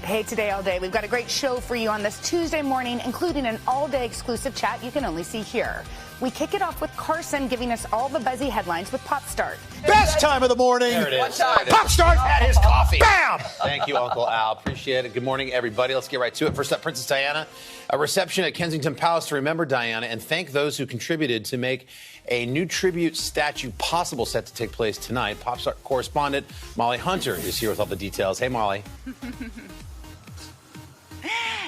Hey, Today All Day. We've got a great show for you on this Tuesday morning, including an all-day exclusive chat you can only see here. We kick it off with Carson giving us all the buzzy headlines with PopStart. Best time of the morning. There it is. PopStart Had his coffee. Bam! Thank you, Uncle Al. Appreciate it. Good morning, everybody. Let's get right to it. First up, Princess Diana. A reception at Kensington Palace to remember Diana and thank those who contributed to make a new tribute statue possible, set to take place tonight. PopStart correspondent Molly Hunter is here with all the details. Hey, Molly.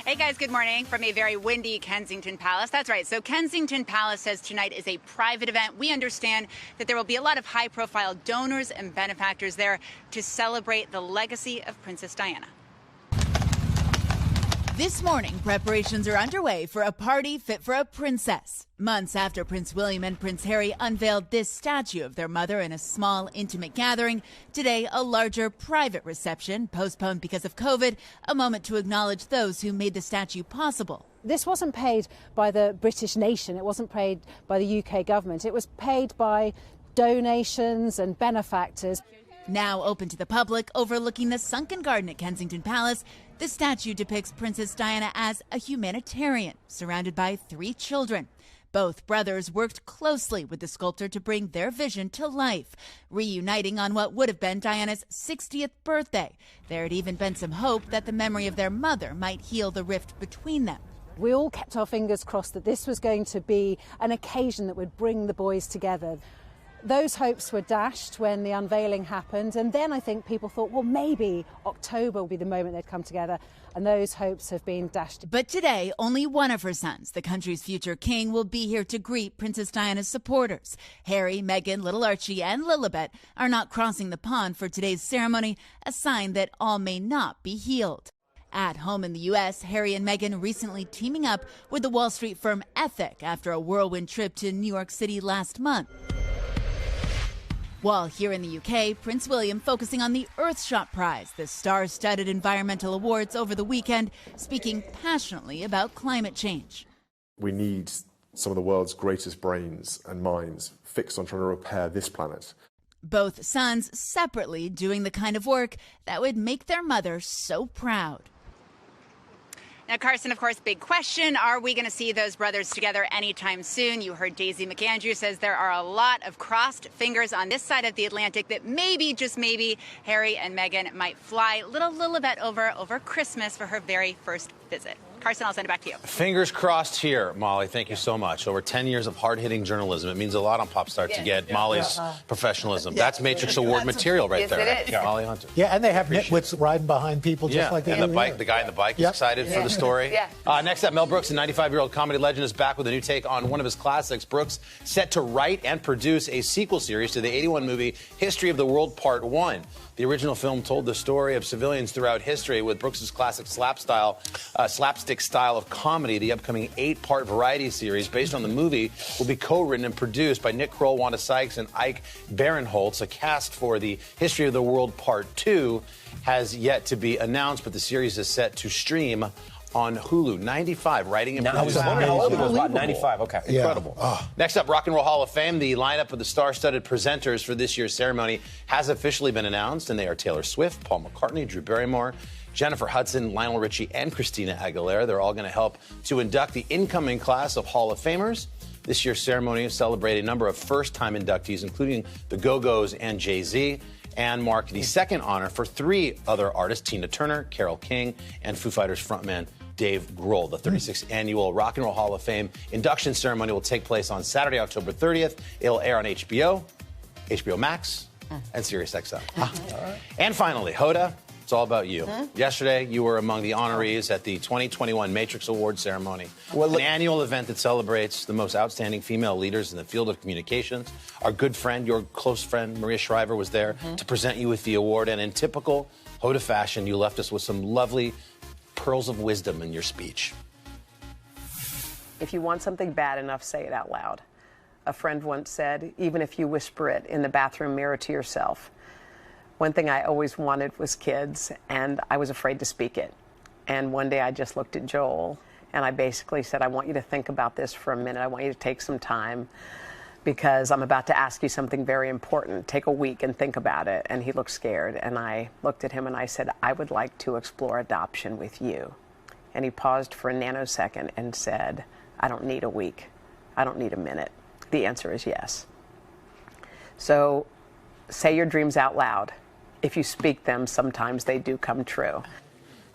Hey guys, good morning from a very windy Kensington Palace. That's right. So Kensington Palace says tonight is a private event. We understand that there will be a lot of high-profile donors and benefactors there to celebrate the legacy of Princess Diana. This morning, preparations are underway for a party fit for a princess. Months after Prince William and Prince Harry unveiled this statue of their mother in a small, intimate gathering, today a larger private reception, postponed because of COVID, a moment to acknowledge those who made the statue possible. This wasn't paid by the British nation, it wasn't paid by the UK government, it was paid by donations and benefactors. Now open to the public, overlooking the sunken garden at Kensington Palace, the statue depicts Princess Diana as a humanitarian, surrounded by 3 children. Both brothers worked closely with the sculptor to bring their vision to life, reuniting on what would have been Diana's 60th birthday. There had even been some hope that the memory of their mother might heal the rift between them. We all kept our fingers crossed that this was going to be an occasion that would bring the boys together. Those hopes were dashed when the unveiling happened, and then I think people thought, well, maybe October will be the moment they'd come together, and those hopes have been dashed. But today, only one of her sons, the country's future king, will be here to greet Princess Diana's supporters. Harry, Meghan, little Archie, and Lilibet are not crossing the pond for today's ceremony, a sign that all may not be healed. At home in the U.S., Harry and Meghan recently teaming up with the Wall Street firm Ethic after a whirlwind trip to New York City last month. While here in the UK, Prince William focusing on the Earthshot Prize, the star-studded environmental awards over the weekend, speaking passionately about climate change. We need some of the world's greatest brains and minds fixed on trying to repair this planet. Both sons separately doing the kind of work that would make their mother so proud. Now, Carson, of course, big question. Are we going to see those brothers together anytime soon? You heard Daisy McAndrew says there are a lot of crossed fingers on this side of the Atlantic that maybe, just maybe, Harry and Meghan might fly little Lilibet over Christmas for her very first visit. Carson, I'll send it back to you. Fingers crossed here, Molly. Thank you so much. Over 10 years of hard-hitting journalism. It means a lot on PopStart to get Molly's professionalism. That's Matrix Award material right there. Yes, it is. Molly Hunter. Yeah, and they have nitwits riding behind people just like they and do the guy on the bike is excited for the story. Next up, Mel Brooks, a 95-year-old comedy legend, is back with a new take on one of his classics. Brooks set to write and produce a sequel series to the 81 movie History of the World Part 1. The original film told the story of civilians throughout history with Brooks' classic slapstick style of comedy. The upcoming 8-part variety series based on the movie will be co-written and produced by Nick Kroll, Wanda Sykes, and Ike Barinholtz. A cast for the History of the World Part 2 has yet to be announced, but the series is set to stream on Hulu. 95, writing and producing. I was wondering how old he was. About 95. Okay. Yeah. Incredible. Next up, Rock and Roll Hall of Fame. The lineup of the star-studded presenters for this year's ceremony has officially been announced, and they are Taylor Swift, Paul McCartney, Drew Barrymore, Jennifer Hudson, Lionel Richie, and Christina Aguilera. They're all going to help to induct the incoming class of Hall of Famers. This year's ceremony celebrated a number of first-time inductees, including the Go-Go's and Jay-Z, and marked the second honor for 3 other artists, Tina Turner, Carole King, and Foo Fighters frontman Dave Grohl. The 36th annual Rock and Roll Hall of Fame induction ceremony will take place on Saturday, October 30th. It'll air on HBO, HBO Max, and SiriusXM. And finally, Hoda, it's all about you. Yesterday, you were among the honorees at the 2021 Matrix Award ceremony, an annual event that celebrates the most outstanding female leaders in the field of communications. Our good friend, your close friend, Maria Shriver, was there to present you with the award, and in typical Hoda fashion, you left us with some lovely pearls of wisdom in your speech. If you want something bad enough, say it out loud. A friend once said, even if you whisper it in the bathroom mirror to yourself. One thing I always wanted was kids, and I was afraid to speak it. And one day I just looked at Joel, and I basically said, I want you to think about this for a minute. I want you to take some time. because I'm about to ask you something very important. Take a week and think about it. And he looked scared. And I looked at him and I said, I would like to explore adoption with you. And he paused for a nanosecond and said, I don't need a week. I don't need a minute. The answer is yes. So say your dreams out loud. If you speak them, sometimes they do come true.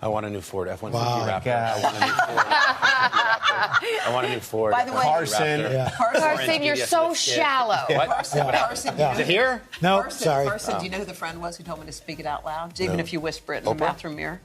I want a new Ford F-150 Wow. Raptor. I want a new Ford. I want a new Ford. By the way, Carson. Carson, you're so shallow. What? Carson, Yeah. Is it here? No, Carson, sorry. Carson, do you know who the friend was who told me to speak it out loud? Even if you whisper it in the bathroom mirror.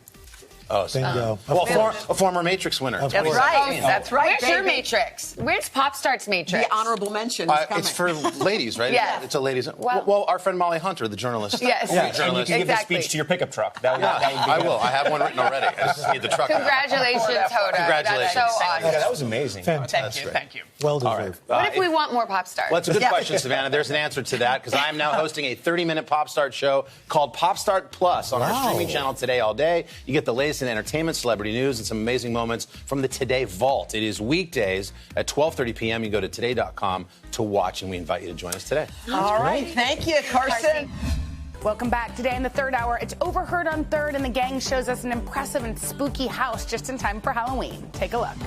Oh, Bingo. well, a former Matrix winner. Of That's course. right. That's right. Where's your baby. Matrix? Where's PopStart's Matrix? The honorable mention is coming. It's for ladies, right? Yeah. It's a ladies. Well- Well, our friend Molly Hunter, the journalist. Yes. And you Journalist. can give a Exactly. speech to your pickup truck. That would be I good. will. I have one written already. I just need the truck. out. Congratulations, Hoda. Congratulations. That's so Yeah, awesome. that was amazing. Fantastic. Thank you. Well deserved. What if we want more PopStars? Well, that's a good question, Savannah. There's an answer to that because I am now hosting a 30-minute PopStart show called PopStart Plus on our streaming channel today all day. You get the latest in entertainment, celebrity news, and some amazing moments from the Today Vault. It is weekdays at 12:30 p.m. You go to today.com to watch, and we invite you to join us today. All right. Thank you, Carson. Welcome back. Today in the third hour, it's Overheard on Third, and the gang shows us an impressive and spooky house just in time for Halloween. Take a look.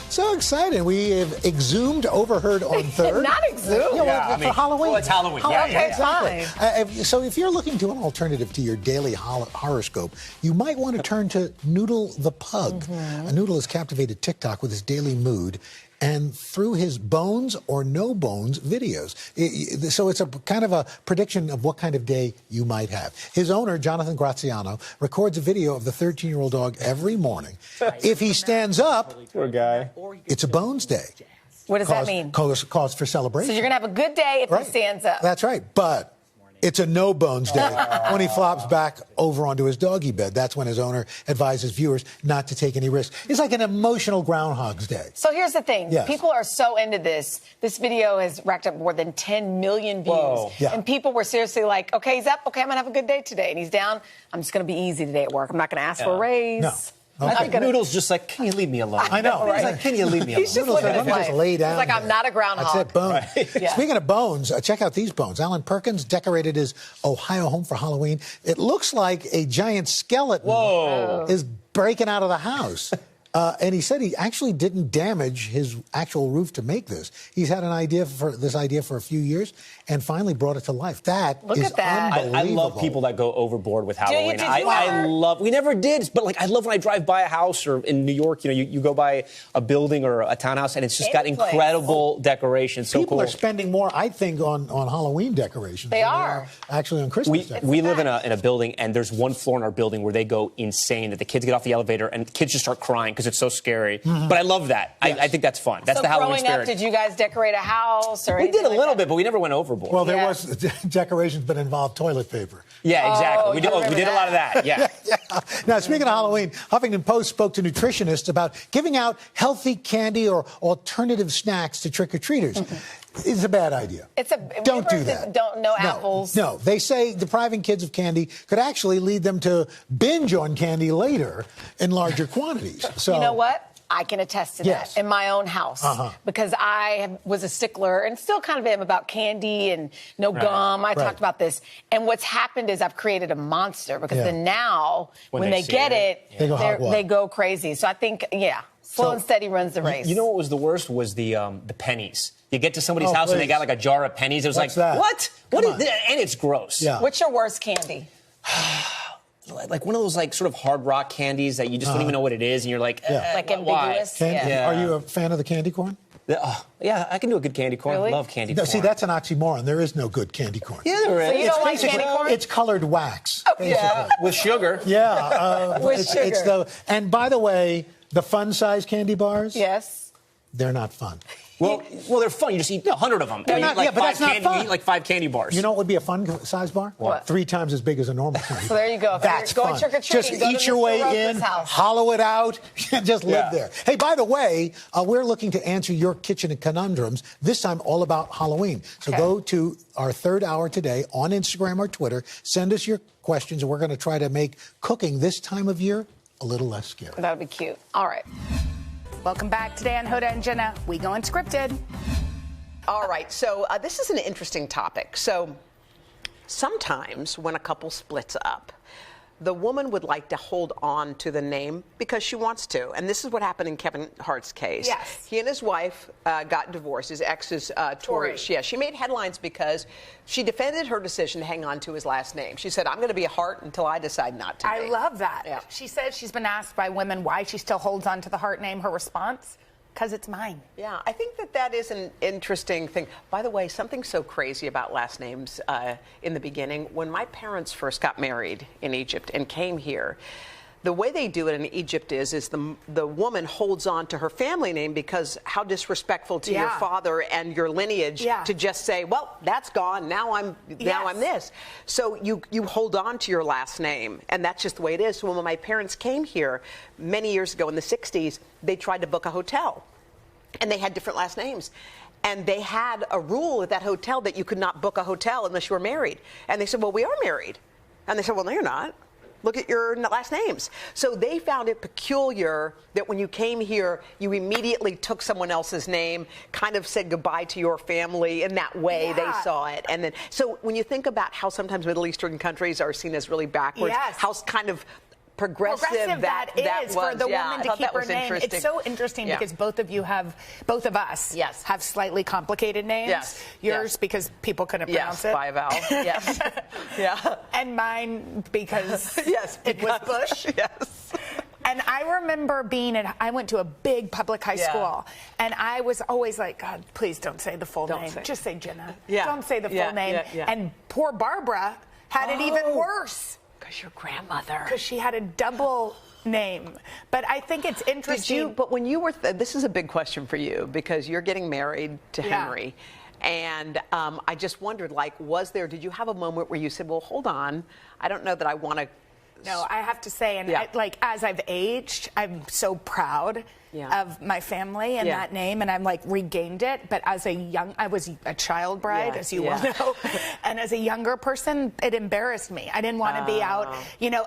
So exciting. We have exhumed Overheard on Third. Not exhumed. Yeah, well, for Halloween. Well, it's Halloween. Oh, Yeah, okay, exactly. So if you're looking to an alternative to your daily horoscope, you might want to turn to Noodle the Pug. Noodle has captivated TikTok with his daily mood and through his bones or no bones videos. So it's a kind of a prediction of what kind of day you might have. His owner, Jonathan Graziano, records a video of the 13-year-old dog every morning. If he stands up, Poor guy. it's a bones day. What does that mean? Cause for celebration. So you're going to have a good day if Right. he stands up. That's right. But it's a no bones day when he flops back over onto his doggy bed. That's when his owner advises viewers not to take any risks. It's like an emotional Groundhog's Day. So here's the thing. Yes. People are so into this. This video has racked up more than 10 million views. Whoa. Yeah. And people were seriously like, okay, he's up. Okay, I'm going to have a good day today. And he's down. I'm just going to be easy today at work. I'm not going to ask for a raise. No. I think Noodle's just like, can you leave me alone? I know. He's like, can you leave me alone? He's just Noodles living said, his "Let me just life. lay down He's like, I'm there." not a groundhog. That's it, boom. Yeah. Speaking of bones, check out these bones. Alan Perkins decorated his Ohio home for Halloween. It looks like a giant skeleton is breaking out of the house. And he said he actually didn't damage his actual roof to make this. He's had an idea for a few years and finally brought it to life. That Look is at that. unbelievable. I love people that go overboard with Halloween. Did you I ever? love. We never did, but like I love when I drive by a house or in New York. You know, you go by a building or a townhouse and it's just got Any place. incredible decorations. So People cool. are spending more, I think, on Halloween decorations. They than are. actually on Christmas decorations. We live in a building, and there's one floor in our building where they go insane. That the kids get off the elevator and the kids just start crying because it's so scary. But I love that. Yes. I think that's fun. That's So the Halloween growing spirit. up, did you guys decorate a house or We anything did a like little that? bit, but we never went overboard. Well, there Yeah. was decorations that involved toilet paper. Yeah, exactly. Oh, We did I a lot of that. Yeah. Now, speaking of Halloween, Huffington Post spoke to nutritionists about giving out healthy candy or alternative snacks to trick-or-treaters. It's a bad idea. Don't do that. No apples. No, they say depriving kids of candy could actually lead them to binge on candy later in larger quantities. So You know what? I can attest to Yes. that in my own house because I was a stickler and still kind of am about candy and no gum. I talked about this. And what's happened is I've created a monster because then now when they see get it, it, They go hog wild. they go crazy. So I think, slow and steady runs the race. You know what was the worst was the pennies. You get to somebody's Oh, house and they please. got like a jar of pennies. It was What's like, that? what? Come What on. is that? And it's gross. Yeah. What's your worst candy? Like one of those like sort of hard rock candies that you just don't even know what it is, and you're like, Like why? ambiguous? Candy, Yeah. Are you a fan of the candy corn? Yeah, I can do a good candy corn. Really? Love candy No, corn. see, that's an oxymoron. There is no good candy corn. Yeah, there is. So you don't like Basically, candy corn? it's colored wax. Yeah. With sugar. Yeah. With sugar. And by the way, the fun size candy bars, Yes. they're not fun. Well, they're fun. You just eat 100 of them. They're And you not- eat like yeah, but that's not you fun. eat like 5 candy bars. You know what would be a fun size bar? What? 3 times as big as a normal candy. So there you go. If That's you're going fun. trick-or-treating, Just go to eat your Mr. way Roper's in, house. hollow it out, and just live Yeah. there. Hey, by the way, we're looking to answer your kitchen conundrums, this time all about Halloween. So go to our third hour today on Instagram or Twitter. Send us your questions, and we're going to try to make cooking this time of year a little less scary. That would be cute. All right. Welcome back. Today on Hoda and Jenna, we go unscripted. All right, so this is an interesting topic. So sometimes when a couple splits up, the woman would like to hold on to the name because she wants to. And this is what happened in Kevin Hart's case. Yes. He and his wife got divorced. His ex is Tori. Yeah, she made headlines because she defended her decision to hang on to his last name. She said, I'm going to be a Hart until I decide not to be. I love that. Yeah. She says she's been asked by women why she still holds on to the Hart name. Her response? Because it's mine. Yeah, I think that is an interesting thing. By the way, something so crazy about last names in the beginning, when my parents first got married in Egypt and came here, the way they do it in Egypt is the woman holds on to her family name because how disrespectful to your father and your lineage to just say, well, that's gone. Now I'm this. So you hold on to your last name, and that's just the way it is. So when my parents came here many years ago in the 60s, they tried to book a hotel, and they had different last names. And they had a rule at that hotel that you could not book a hotel unless you were married. And they said, well, we are married. And they said, well, no, you're not. Look at your last names. So they found it peculiar that when you came here, you immediately took someone else's name, kind of said goodbye to your family. In that way, they saw it. And then, so when you think about how sometimes Middle Eastern countries are seen as really backwards, how kind of progressive that is was. for the woman to keep her name. It's so interesting because both of us have slightly complicated names. Yes. Yours because people couldn't pronounce it. By a vowel. Yes. Yeah. And mine because it was Bush. Yes. And I remember I went to a big public high school, and I was always like, God, please don't say the full name. Just say Jenna. Don't say the full name. And poor Barbara had it even worse. Because your grandmother. Because she had a double name. But I think it's interesting. But when you were, this is a big question for you, because you're getting married to Henry. And I just wondered, did you have a moment where you said, well, hold on, I don't know that I want to. No, I have to say, and as I've aged, I'm so proud of my family and that name, and I'm regained it. But as I was a child bride, as you well know, and as a younger person, it embarrassed me. I didn't want to be out.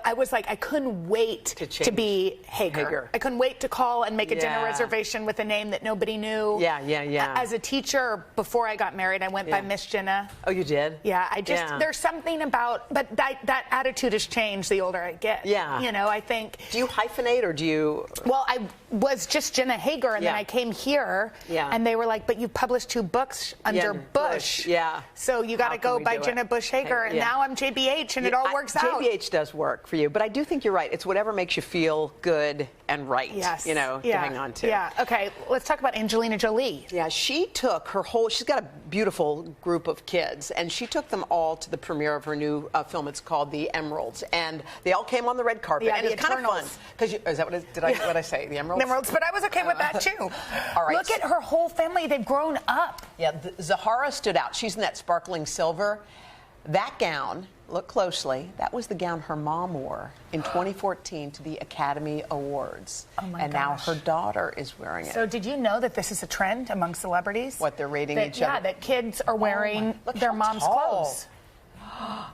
I was I couldn't wait to be Hager. I couldn't wait to call and make a dinner reservation with a name that nobody knew. As a teacher, before I got married, I went by Miss Jenna. Oh, you did? Yeah, there's something about, but that attitude has changed the older I get. I think. Do you hyphenate or do you? Well, I was just Jenna Hager, and then I came here, and they were like, but you published 2 books under Bush. So you got to go by Jenna Bush Hager, and now I'm JBH, and it all works out. JBH does work for you, but I do think you're right. It's whatever makes you feel good and right, to hang on to. Yeah, okay, let's talk about Angelina Jolie. Yeah, she took she's got a beautiful group of kids, and she took them all to the premiere of her new film. It's called The Emeralds, and they all came on the red carpet, and it's kind of fun. Is that what I say? The Emeralds? The Emeralds, but I was okay with that too. All right. Look at her whole family. They've grown up. Yeah, Zahara stood out. She's in that sparkling silver. That gown, look closely, that was the gown her mom wore in 2014 to the Academy Awards. Oh my gosh. Now her daughter is wearing it. So did you know that this is a trend among celebrities? What, they're rating each other? Yeah, that kids are wearing their mom's clothes.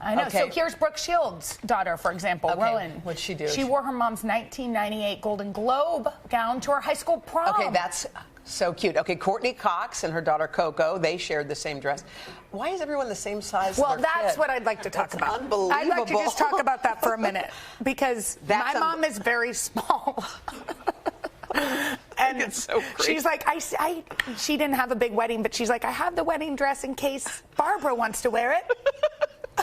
I know. Okay. So here's Brooke Shields' daughter, for example, Rowan. What'd she do? She wore her mom's 1998 Golden Globe gown to her high school prom. Okay, that's so cute. Okay, Courtney Cox and her daughter Coco, they shared the same dress. Why is everyone the same size? Well, that's what I'd like to talk about. Unbelievable. I'd like to just talk about that for a minute because my mom is very small. And it's so crazy. She's like, she didn't have a big wedding, but she's like, I have the wedding dress in case Barbara wants to wear it.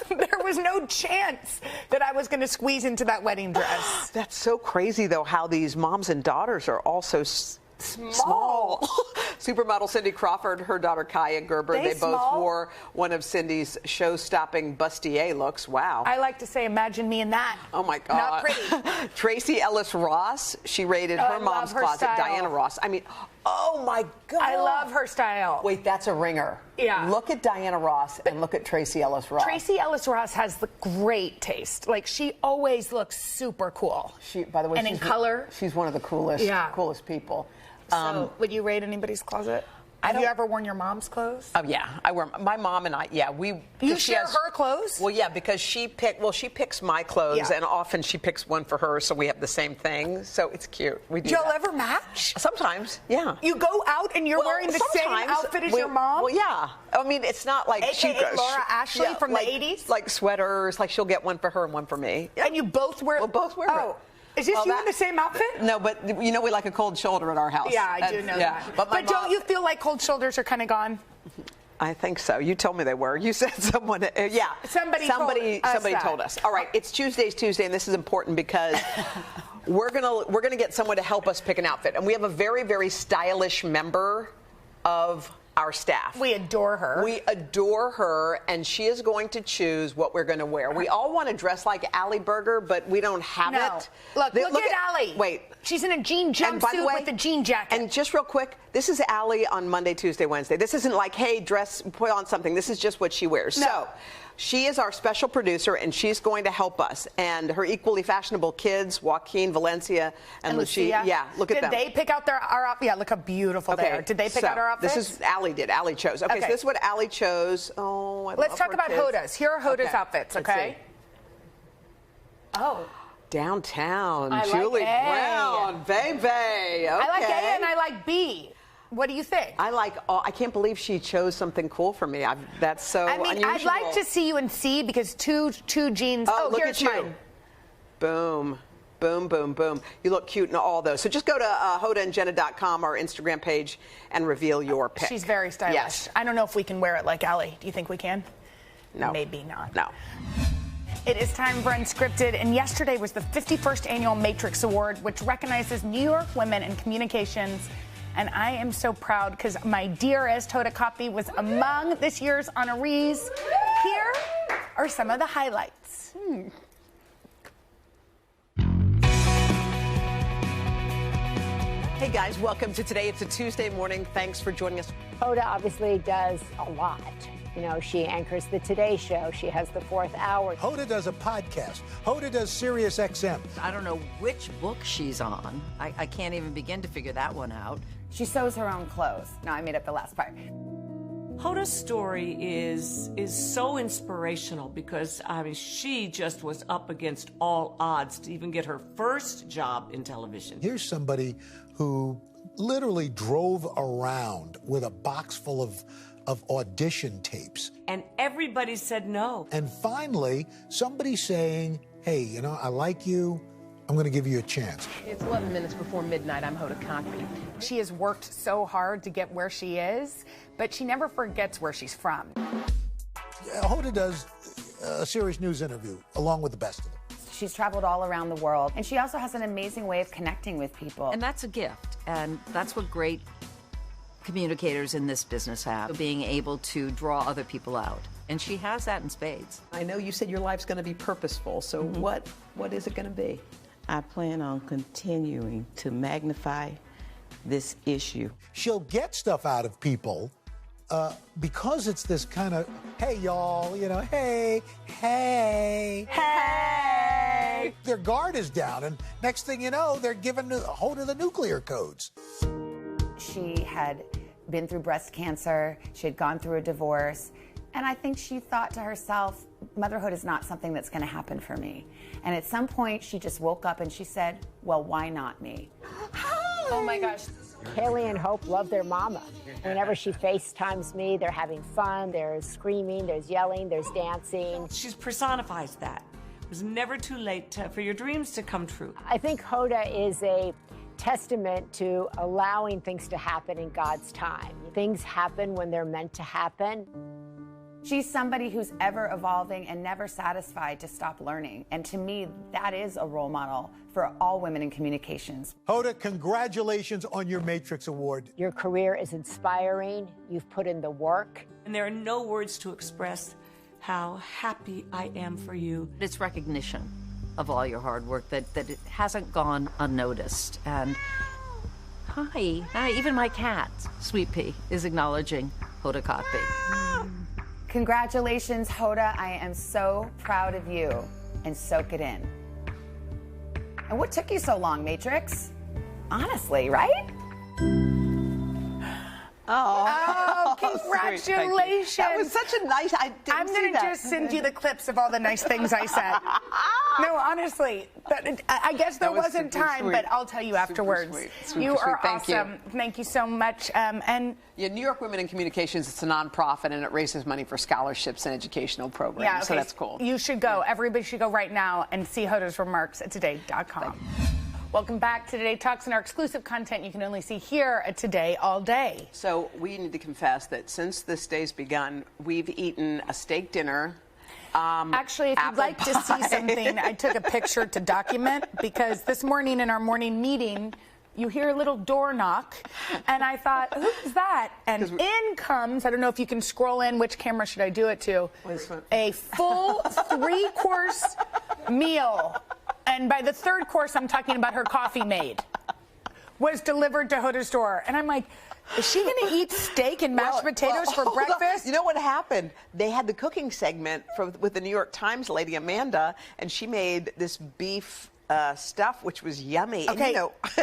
There was no chance that I was going to squeeze into that wedding dress. That's so crazy, though, how these moms and daughters are all so small. Supermodel Cindy Crawford, her daughter Kaya Gerber, they both wore one of Cindy's show-stopping bustier looks. Wow. I like to say, imagine me in that. Oh, my God. Not pretty. Tracy Ellis Ross, she raided her mom's closet. Style. Diana Ross. I mean, oh, my God. I love her style. Wait, that's a ringer. Yeah. Look at Diana Ross and look at Tracy Ellis Ross. Tracy Ellis Ross has the great taste. She always looks super cool. By the way, in color. She's one of the coolest people. So, would you raid anybody's closet? Have you ever worn your mom's clothes? Oh, yeah. I wear my mom and I, yeah. You share her clothes? Well, yeah, because she picks my clothes, and often she picks one for her, so we have the same thing. So it's cute. We do. Do y'all ever match? Sometimes, yeah. You go out and you're wearing the same outfit as your mom? Well, yeah. I mean, it's not like AKA Laura Ashley from the 80s? Like sweaters, like she'll get one for her and one for me. And you both wear? We'll both wear it. Is this you in the same outfit? No, but you know we like a cold shoulder at our house. Yeah, I do know that. But don't you feel like cold shoulders are kind of gone? I think so. You told me they were. You said someone. Yeah. Somebody told us. All right. It's Tuesday, and this is important because we're gonna get someone to help us pick an outfit, and we have a very, very stylish member of our staff. We adore her. We adore her, and she is going to choose what we're going to wear. We all want to dress like Allie Berger, but we don't have it. Look at Allie. Wait. She's in a jean jumpsuit with a jean jacket. And just real quick, this is Allie on Monday, Tuesday, Wednesday. This isn't like, hey, put on something. This is just what she wears. No. So she is our special producer, and she's going to help us. And her equally fashionable kids, Joaquin, Valencia, and Lucia. Yeah, look at them. Did they pick out our outfit? Yeah, look how beautiful they are. Did they pick out our outfits? This is Allie did. Allie chose. Okay, so this is what Allie chose. Oh, let's talk about Hoda's. Here are Hoda's outfits, okay? Oh. Downtown, Julie Brown, baby. Okay. I like A and I like B. What do you think? I can't believe she chose something cool for me. That's so unusual. I'd like to see you in C because two jeans. Oh, look here's at you. Mine. Boom. Boom, boom, boom. You look cute in all those. So just go to HodaandJenna.com, our Instagram page, and reveal your pick. She's very stylish. Yes. I don't know if we can wear it like Allie. Do you think we can? No. Maybe not. No. It is time for Unscripted, and yesterday was the 51st Annual Matrix Award, which recognizes New York women in communications. And I am so proud because my dearest Hoda Kotb was among this year's honorees. Here are some of the highlights. Hey guys, welcome to Today. It's a Tuesday morning. Thanks for joining us. Hoda obviously does a lot. You know, she anchors the Today Show. She has the 4th Hour. Hoda does a podcast. Hoda does Sirius XM. I don't know which book she's on. I can't even begin to figure that one out. She sews her own clothes. No, I made up the last part. Hoda's story is so inspirational because, I mean, she just was up against all odds to even get her first job in television. Here's somebody who literally drove around with a box full of audition tapes. And everybody said no. And finally, somebody saying, hey, you know, I like you. I'm going to give you a chance. It's 11 minutes before midnight. I'm Hoda Kotb. She has worked so hard to get where she is, but she never forgets where she's from. Hoda does a serious news interview along with the best of them. She's traveled all around the world, and she also has an amazing way of connecting with people. And that's a gift, and that's what great communicators in this business have, being able to draw other people out. And she has that in spades. I know you said your life's going to be purposeful, so what is it going to be? I plan on continuing to magnify this issue. She'll get stuff out of people because it's this kind of, hey, y'all, you know, hey. Their guard is down, and next thing you know, they're giving Hoda the nuclear codes. She had been through breast cancer. She had gone through a divorce. And I think she thought to herself, motherhood is not something that's going to happen for me. And at some point, she just woke up and she said, well, why not me? Oh, my gosh. Haley and Hope love their mama. Whenever she FaceTimes me, they're having fun. There's screaming, there's yelling, there's dancing. She personifies that. It was never too late for your dreams to come true. I think Hoda is a testament to allowing things to happen in God's time. Things happen when they're meant to happen. She's somebody who's ever evolving and never satisfied to stop learning. And to me, that is a role model for all women in communications. Hoda, congratulations on your Matrix Award. Your career is inspiring. You've put in the work. And there are no words to express how happy I am for you. It's recognition of all your hard work, that it hasn't gone unnoticed. And hi, even my cat, Sweet Pea, is acknowledging Hoda Kotb. Congratulations, Hoda. I am so proud of you. And soak it in. And what took you so long, Matrix? Honestly, right? Oh, congratulations. That was such a nice, I'm going to just send you the clips of all the nice things I said. No, honestly, I guess there wasn't time, sweet. but I'll tell you afterwards. You are awesome. Thank you so much. And New York Women in Communications, it's a nonprofit, and it raises money for scholarships and educational programs, yeah, okay. So that's cool. You should go. Everybody should go right now and see Hoda's remarks at today.com. Welcome back to Today Talks and our exclusive content you can only see here at Today All Day. So we need to confess that since this day's begun, we've eaten a steak dinner. Actually, if you'd like to see something, I took a picture to document, because this morning in our morning meeting, you hear a little door knock, and I thought, who's that? And in comes, I don't know if you can scroll in, which camera should I do it to? A full 3-course meal. And by the 3rd course, I'm talking about her coffee made, was delivered to Hoda's door. And I'm like, is she going to eat steak and mashed potatoes for breakfast? You know what happened? They had the cooking segment with the New York Times lady, Amanda, and she made this beef stuff, which was yummy. Okay,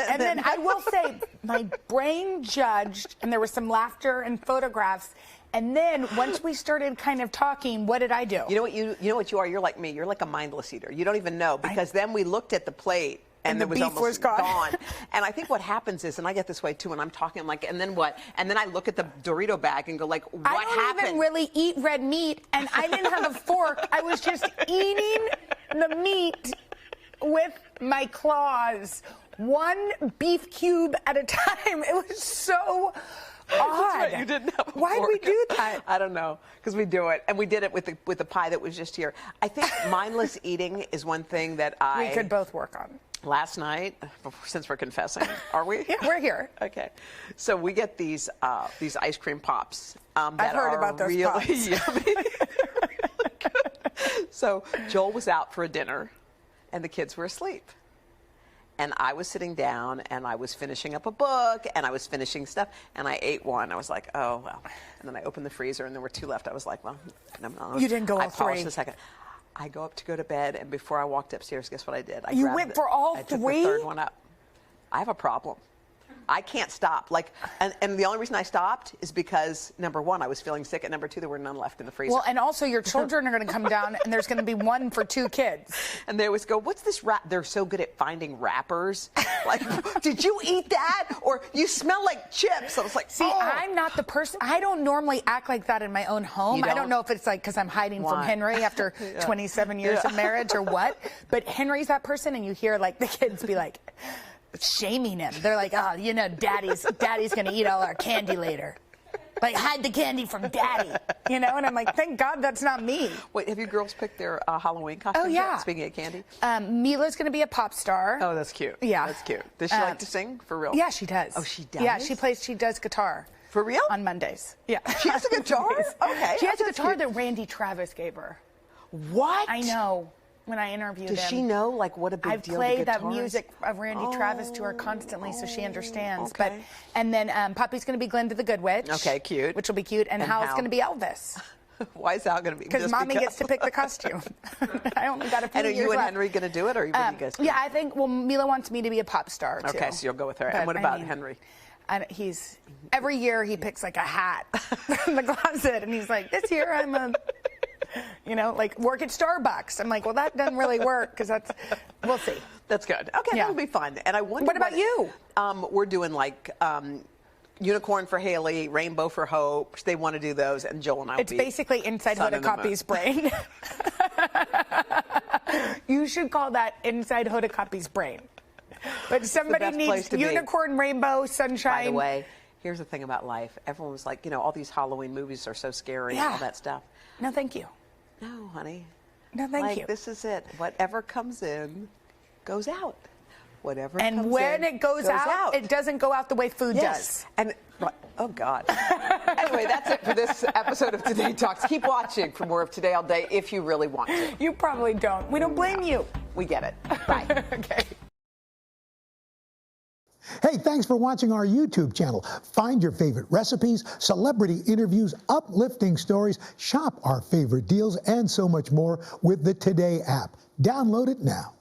and then I will say, my brain judged, and there was some laughter and photographs. And then once we started kind of talking, what did I do? You know what you are? You're like me. You're like a mindless eater. You don't even know, because then we looked at the plate. And the was beef almost was gone. And I think what happens is, and I get this way too, when I'm talking, I'm like, and then what? And then I look at the Dorito bag and go like, what happened? I don't even really eat red meat, and I didn't have a fork. I was just eating the meat with my claws, one beef cube at a time. It was so odd. Right, you didn't have a Why fork. did we do that? I don't know, because we do it, and we did it with the pie that was just here. I think mindless eating is one thing that we could both work on. Last night, since we're confessing, are we? Yeah, we're here. Okay, so we get these ice cream pops that I've heard are about those really pops. yummy. Really good. So Joel was out for a dinner, and the kids were asleep. And I was sitting down, and I was finishing up a book, and I was finishing stuff, and I ate one. I was like, oh, well. And then I opened the freezer, and there were 2 left. I was like, well, no. You didn't go all I paused 3. a second. I go up to go to bed, and before I walked upstairs, guess what I did? You went for all 3? I took the 3rd one up. I have a problem. I can't stop. And the only reason I stopped is because, number 1, I was feeling sick, and number 2, there were none left in the freezer. Well, and also your children are going to come down, and there's going to be 1 for 2 kids. And they always go, what's this wrap? They're so good at finding wrappers. Like, did you eat that? Or you smell like chips. I was like, see, I'm not the person. I don't normally act like that in my own home. I don't know if it's like because I'm hiding from Henry after 27 years of marriage or what. But Henry's that person, and you hear like the kids be like, shaming him. They're like, oh, you know, daddy's going to eat all our candy later. Like, hide the candy from daddy, you know? And I'm like, thank God that's not me. Wait, have you girls picked their Halloween costumes yet? Speaking of candy? Mila's going to be a pop star. Oh, that's cute. Yeah. That's cute. Does she like to sing for real? Yeah, she does. Oh, she does? Yeah, she does guitar. For real? On Mondays. Yeah. She has a guitar? Okay. She has a guitar that Randy Travis gave her. What? I know. When I interviewed him. Does she know, like, what a big deal the guitar is? I've played that music of Randy Travis to her constantly, so she understands. Okay. And then Poppy's going to be Glinda the Good Witch. Okay, cute. Which will be cute. And Hal's going to be Elvis. Why is Hal going to be? Because Mommy gets to pick the costume. I only got a few years left. And are you and Henry going to do it, or what are you guys doing? Yeah, I think, well, Mila wants me to be a pop star, too. Okay, so you'll go with her. And what about Henry? And every year he picks like a hat from the closet, and he's like, this year I'm a... You know, like work at Starbucks. I'm like, well, that doesn't really work because we'll see. That's good. Okay, that'll be fun. And I wonder what about you? We're doing like unicorn for Haley, rainbow for Hope. They want to do those, and Joel and I. It's basically inside Hoda Kotb's brain. You should call that inside Hoda Kotb's brain. But somebody needs unicorn, rainbow, sunshine. By the way, here's the thing about life. Everyone was like, you know, all these Halloween movies are so scary and all that stuff. No, thank you. No, honey. No, thank you. This is it. Whatever comes in goes out. Whatever comes in and when it goes out, it doesn't go out the way food does. And oh God. Anyway, that's it for this episode of Today Talks. Keep watching for more of Today All Day if you really want to. You probably don't. We don't blame you. We get it. Bye. Okay. Hey, thanks for watching our YouTube channel. Find your favorite recipes, celebrity interviews, uplifting stories, shop our favorite deals, and so much more with the Today app. Download it now.